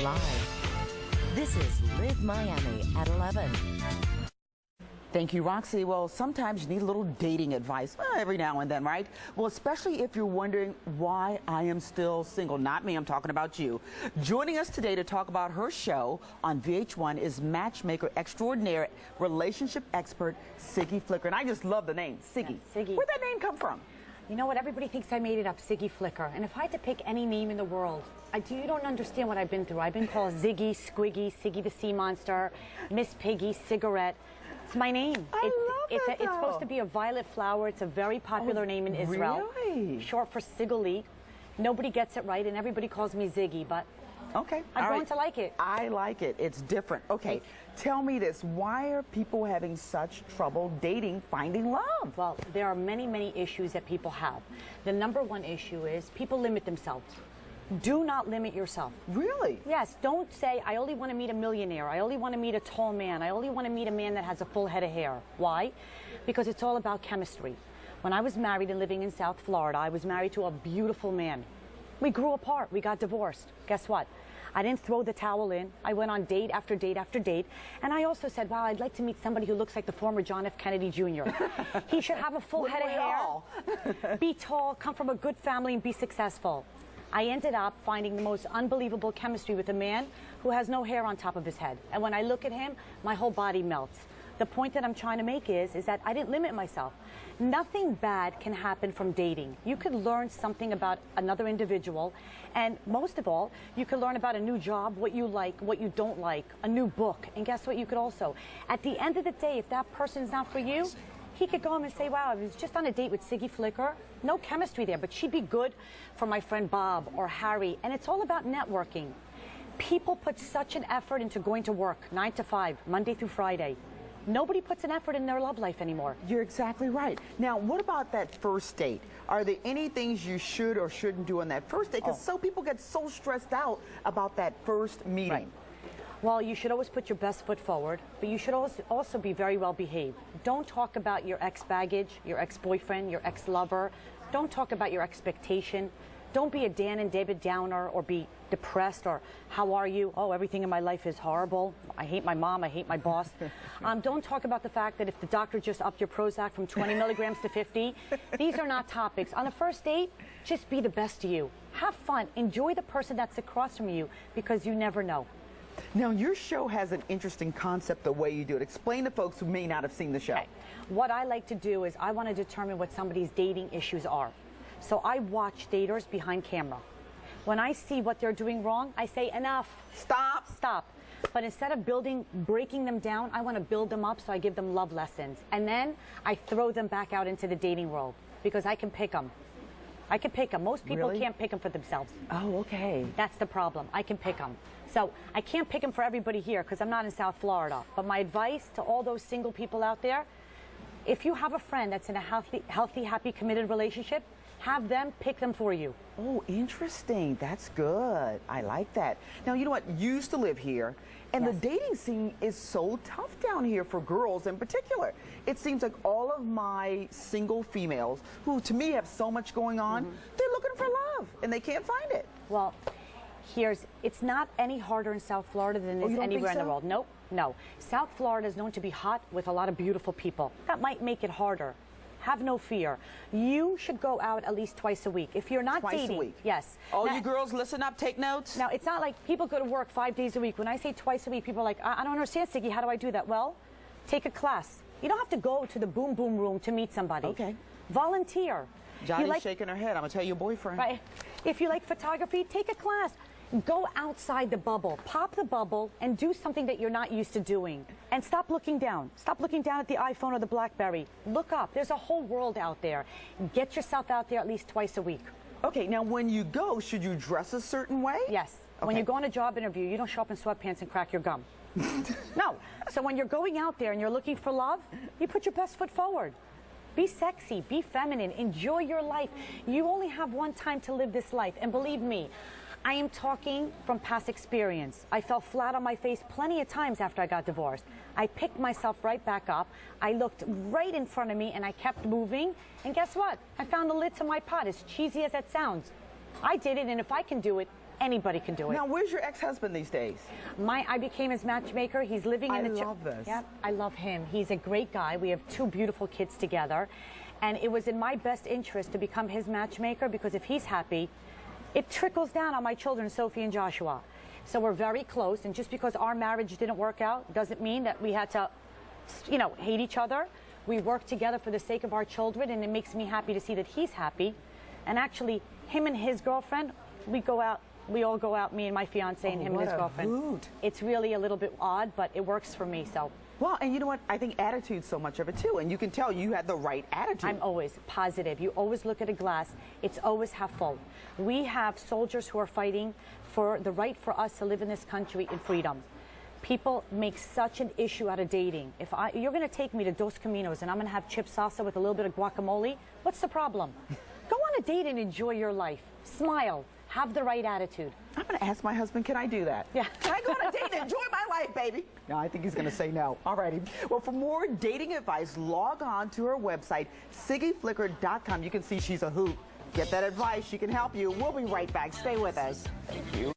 Live. This is Live Miami at 11. Thank you, Roxy. Well, sometimes you need a little dating advice every now and then, right? Well, especially if you're wondering why I am still single. Not me, I'm talking about you. Joining us today to talk about her show on VH1 is matchmaker extraordinaire, relationship expert, Siggy Flicker. And I just love the name, Siggy. Yeah, Siggy. Where'd that name come from? You know what? Everybody thinks I made it up, Siggy Flicker. And if I had to pick any name in the world, you don't understand what I've been through. I've been called Ziggy, Squiggy, Siggy the Sea Monster, Miss Piggy, Cigarette. It's my name. It's supposed to be a violet flower. It's a very popular name in Israel. Really? Short for Sigily. Nobody gets it right, and everybody calls me Ziggy, but okay. I'm going to like it. I like it. It's different. Okay, tell me this. Why are people having such trouble dating, finding love? Well, there are many, many issues that people have. The number one issue is people limit themselves. Do not limit yourself. Really? Yes. Don't say, I only want to meet a millionaire. I only want to meet a tall man. I only want to meet a man that has a full head of hair. Why? Because it's all about chemistry. When I was married and living in South Florida, I was married to a beautiful man. We grew apart. We got divorced. Guess what? I didn't throw the towel in. I went on date after date after date. And I also said, wow, I'd like to meet somebody who looks like the former John F. Kennedy Jr. He should have a full head of hair, be tall, come from a good family, and be successful. I ended up finding the most unbelievable chemistry with a man who has no hair on top of his head. And when I look at him, my whole body melts. The point that I'm trying to make is that I didn't limit myself. Nothing bad can happen from dating. You could learn something about another individual, and most of all, you could learn about a new job, what you like, what you don't like, a new book. And guess what? You could also, at the end of the day, if that person's not for you, he could go home and say, wow, I was just on a date with Siggy Flicker. No chemistry there, but she'd be good for my friend Bob or Harry. And it's all about networking. People put such an effort into going to work, 9 to 5, Monday through Friday. Nobody puts an effort in their love life anymore. You're exactly right. Now, what about that first date? Are there any things you should or shouldn't do on that first date? Because so people get so stressed out about that first meeting. Right. Well, you should always put your best foot forward, but you should also be very well behaved. Don't talk about your ex-baggage, your ex-boyfriend, your ex-lover. Don't talk about your expectation. Don't be a Dan and David Downer or be depressed or how are you? Oh, everything in my life is horrible. I hate my mom. I hate my boss. Don't talk about the fact that if the doctor just upped your Prozac from 20 milligrams to 50. These are not topics. On a first date, just be the best to you. Have fun. Enjoy the person that's across from you because you never know. Now, your show has an interesting concept the way you do it. Explain to folks who may not have seen the show. Okay. What I like to do is I want to determine what somebody's dating issues are. So I watch daters behind camera. When I see what they're doing wrong, I say, enough. Stop. Stop. But instead of breaking them down, I want to build them up, so I give them love lessons. And then I throw them back out into the dating world because I can pick them. I can pick them. Most people can't pick them for themselves. Oh, okay. That's the problem. I can pick them. So I can't pick them for everybody here because I'm not in South Florida. But my advice to all those single people out there, if you have a friend that's in a healthy, happy, committed relationship, have them pick them for you. Oh, interesting. That's good. I like that. Now, you know what? You used to live here, and the dating scene is so tough down here for girls in particular. It seems like all of my single females, who to me have so much going on, they're looking for love, and they can't find it. Well, it's not any harder in South Florida than it is anywhere in the world. Nope, no. South Florida is known to be hot with a lot of beautiful people. That might make it harder. Have no fear. You should go out at least twice a week. If you're not dating, twice a week. Yes. All you girls, listen up, take notes. Now, it's not like people go to work 5 days a week. When I say twice a week, people are like, I don't understand, Siggy. How do I do that? Well, take a class. You don't have to go to the boom boom room to meet somebody. Okay. Volunteer. Johnny's shaking her head. I'm going to tell your boyfriend. Right. If you like photography, take a class. Go outside the bubble. Pop the bubble and do something that you're not used to doing. And stop looking down. Stop looking down at the iPhone or the BlackBerry. Look up. There's a whole world out there. Get yourself out there at least twice a week. Okay, now when you go, should you dress a certain way? Yes. Okay. When you go on a job interview, you don't show up in sweatpants and crack your gum. No. So when you're going out there and you're looking for love, you put your best foot forward. Be sexy, be feminine, enjoy your life. You only have one time to live this life. And believe me, I am talking from past experience. I fell flat on my face plenty of times after I got divorced. I picked myself right back up. I looked right in front of me and I kept moving. And guess what? I found the lid to my pot, as cheesy as that sounds. I did it, and if I can do it, Anybody can do it. Now, where's your ex-husband these days? I became his matchmaker. He's living in the... I love this. Yeah, I love him. He's a great guy. We have 2 beautiful kids together. And it was in my best interest to become his matchmaker, because if he's happy, it trickles down on my children, Sophie and Joshua. So we're very close, and just because our marriage didn't work out doesn't mean that we had to, you know, hate each other. We work together for the sake of our children, and it makes me happy to see that he's happy. And actually, him and his girlfriend, we all go out, me and my fiance and him and his girlfriend. Hoot. It's really a little bit odd, but it works for me, so. Well, and you know what? I think attitude's so much of it too, and you can tell you had the right attitude. I'm always positive. You always look at a glass. It's always half full. We have soldiers who are fighting for the right for us to live in this country in freedom. People make such an issue out of dating. If you're going to take me to Dos Caminos and I'm going to have chip salsa with a little bit of guacamole, what's the problem? Go on a date and enjoy your life. Smile. Have the right attitude. I'm going to ask my husband, can I do that? Yeah. Can I go on a date and enjoy my life, baby? No, I think he's going to say no. All righty. Well, for more dating advice, log on to her website, siggyflicker.com. You can see she's a hoot. Get that advice. She can help you. We'll be right back. Stay with us. Thank you.